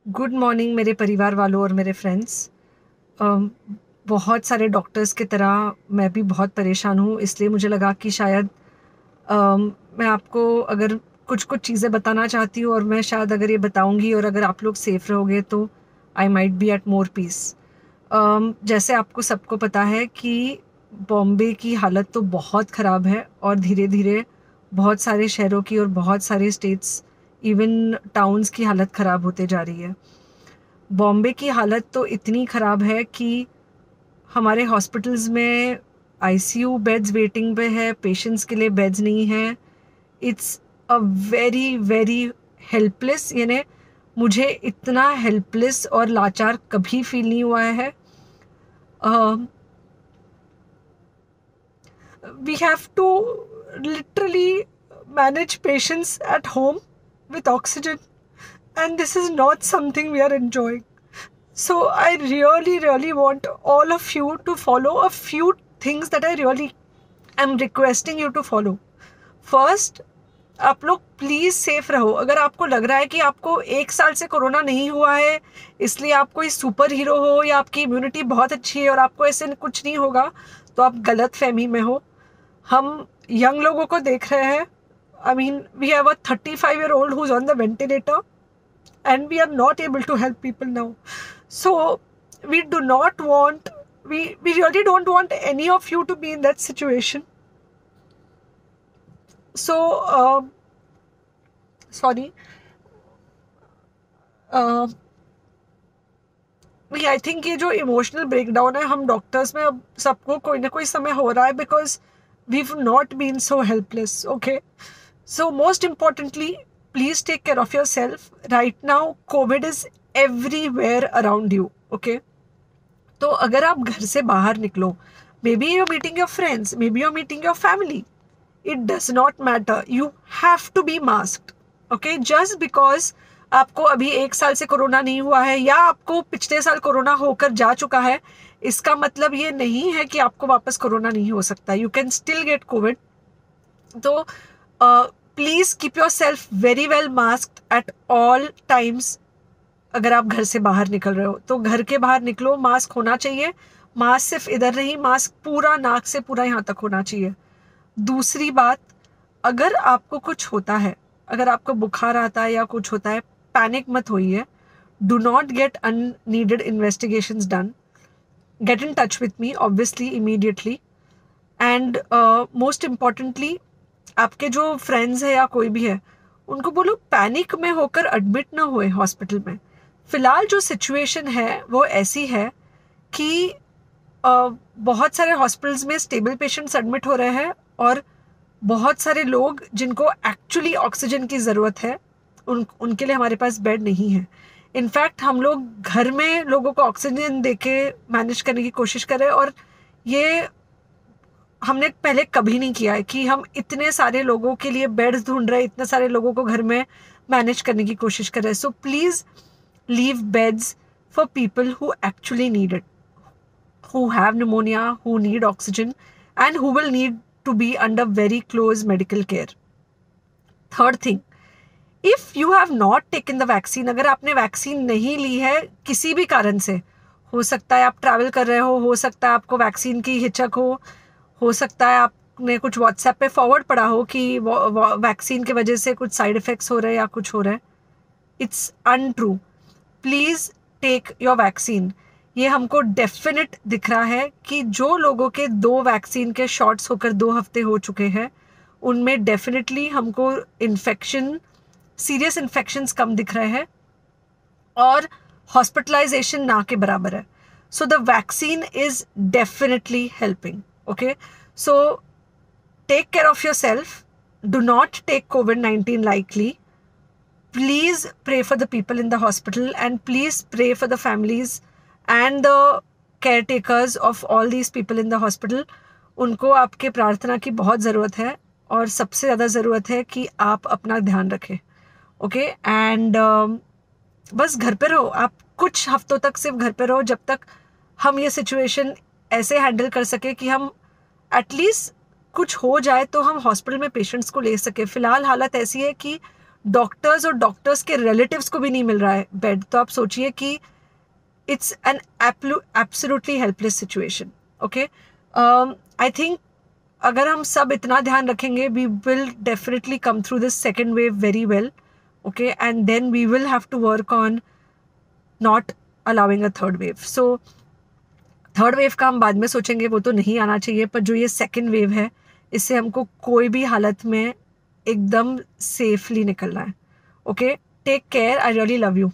Good morning मेरे परिवार वालों और मेरे फ्रेंड्स। बहुत सारे डॉक्टर्स की तरह मैं भी बहुत परेशान हूँ, इसलिए मुझे लगा कि शायद मैं आपको अगर कुछ कुछ चीज़ें बताना चाहती हूँ और मैं शायद अगर ये बताऊँगी और अगर आप लोग सेफ रहोगे तो I might be at more peace. जैसे आपको सबको पता है कि बॉम्बे की हालत तो बहुत ख़राब है और धीरे धीरे बहुत सारे शहरों की और बहुत सारे स्टेट्स, इवन टाउन्स की हालत ख़राब होते जा रही है। बॉम्बे की हालत तो इतनी ख़राब है कि हमारे हॉस्पिटल्स में आईसीयू बेड्स वेटिंग पे है, पेशेंट्स के लिए बेड्स नहीं है। It's a very very helpless, यानी मुझे इतना हेल्पलेस और लाचार कभी फील नहीं हुआ है। We have to literally manage patients at home with oxygen, and this is not something we are enjoying. So I really, really want all of you to follow a few things that I really am requesting you to follow. First, आप लोग please safe रहो। अगर आपको लग रहा है कि आपको 1 साल से कोरोना नहीं हुआ है, इसलिए आप कोई सुपर हीरो हो या आपकी इम्यूनिटी बहुत अच्छी है और आपको ऐसे कुछ नहीं होगा, तो आप गलत फहमी में हो। हम यंग लोगों को देख रहे हैं। I mean we have a 35-year-old who's on the ventilator and we are not able to help people now. So we do not want, we really don't want any of you to be in that situation. So sorry, I think ये जो emotional breakdown है हम doctors में अब सबको कोई ना कोई समय हो रहा है, because we not been so helpless. Okay, so most importantly please take care of yourself right now. COVID is everywhere around you. Okay, तो अगर आप घर से बाहर निकलो, maybe you're meeting your friends, maybe you're meeting your family, it does not matter, you have to be masked. Okay, just because आपको अभी 1 साल से कोरोना नहीं हुआ है या आपको पिछले साल कोरोना होकर जा चुका है, इसका मतलब ये नहीं है कि आपको वापस कोरोना नहीं हो सकता। You can still get COVID. तो please keep yourself very well masked at all times. अगर आप घर से बाहर निकल रहे हो तो घर के बाहर निकलो, मास्क होना चाहिए। मास्क सिर्फ इधर नहीं, मास्क पूरा नाक से पूरा यहाँ तक होना चाहिए। दूसरी बात, अगर आपको कुछ होता है, अगर आपको बुखार आता है या कुछ होता है, पैनिक मत होइए। Do not get unneeded investigations done. Get in touch with me obviously immediately. And most importantly, आपके जो फ्रेंड्स है या कोई भी है, उनको बोलो पैनिक में होकर एडमिट ना हुए हॉस्पिटल में। फिलहाल जो सिचुएशन है वो ऐसी है कि बहुत सारे हॉस्पिटल्स में स्टेबल पेशेंट्स एडमिट हो रहे हैं और बहुत सारे लोग जिनको एक्चुअली ऑक्सीजन की ज़रूरत है उनके लिए हमारे पास बेड नहीं है। इनफैक्ट हम लोग घर में लोगों को ऑक्सीजन देके मैनेज करने की कोशिश कर रहे हैं, और ये हमने पहले कभी नहीं किया है कि हम इतने सारे लोगों के लिए बेड्स ढूंढ रहे हैं, इतने सारे लोगों को घर में मैनेज करने की कोशिश कर रहे हैं। So please leave beds for people who actually need it, who have pneumonia, who need oxygen, and who will need to be under very close medical care. Third thing, if you have not taken the vaccine, अगर आपने vaccine नहीं ली है किसी भी कारण से, हो सकता है आप ट्रैवल कर रहे हो सकता है आपको वैक्सीन की हिचक हो सकता है आपने कुछ व्हाट्सएप पे फॉरवर्ड पढ़ा हो कि वैक्सीन की वजह से कुछ साइड इफेक्ट्स हो रहे हैं या कुछ हो रहा है। It's untrue. Please take your vaccine. ये हमको डेफिनेट दिख रहा है कि जो लोगों के 2 वैक्सीन के शॉट्स होकर 2 हफ्ते हो चुके हैं, उनमें डेफिनेटली हमको इन्फेक्शन, सीरियस इन्फेक्शंस कम दिख रहे हैं और हॉस्पिटलाइजेशन ना के बराबर है। So the vaccine is definitely helping. Okay, so take care of yourself. Do not take COVID-19 lightly. Please pray for the people in the hospital, and please pray for the families and the caretakers of all these people in the hospital. उनको आपके प्रार्थना की बहुत ज़रूरत है और सबसे ज़्यादा ज़रूरत है कि आप अपना ध्यान रखें। ओके, एंड बस घर पे रहो। आप कुछ हफ्तों तक सिर्फ घर पे रहो, जब तक हम ये सिचुएशन ऐसे हैंडल कर सके कि हम एटलीस्ट कुछ हो जाए तो हम हॉस्पिटल में पेशेंट्स को ले सके। फ़िलहाल हालत ऐसी है कि डॉक्टर्स और डॉक्टर्स के रिलेटिव्स को भी नहीं मिल रहा है बेड, तो आप सोचिए कि it's an absolutely helpless situation. Okay, I think अगर हम सब इतना ध्यान रखेंगे, we will definitely come through this second wave very well. Okay, and then we will have to work on not allowing a third wave. So third wave का हम बाद में सोचेंगे, वो तो नहीं आना चाहिए, पर जो ये सेकेंड वेव है इससे हमको कोई भी हालत में एकदम सेफली निकलना है. Okay, take care, I really love you.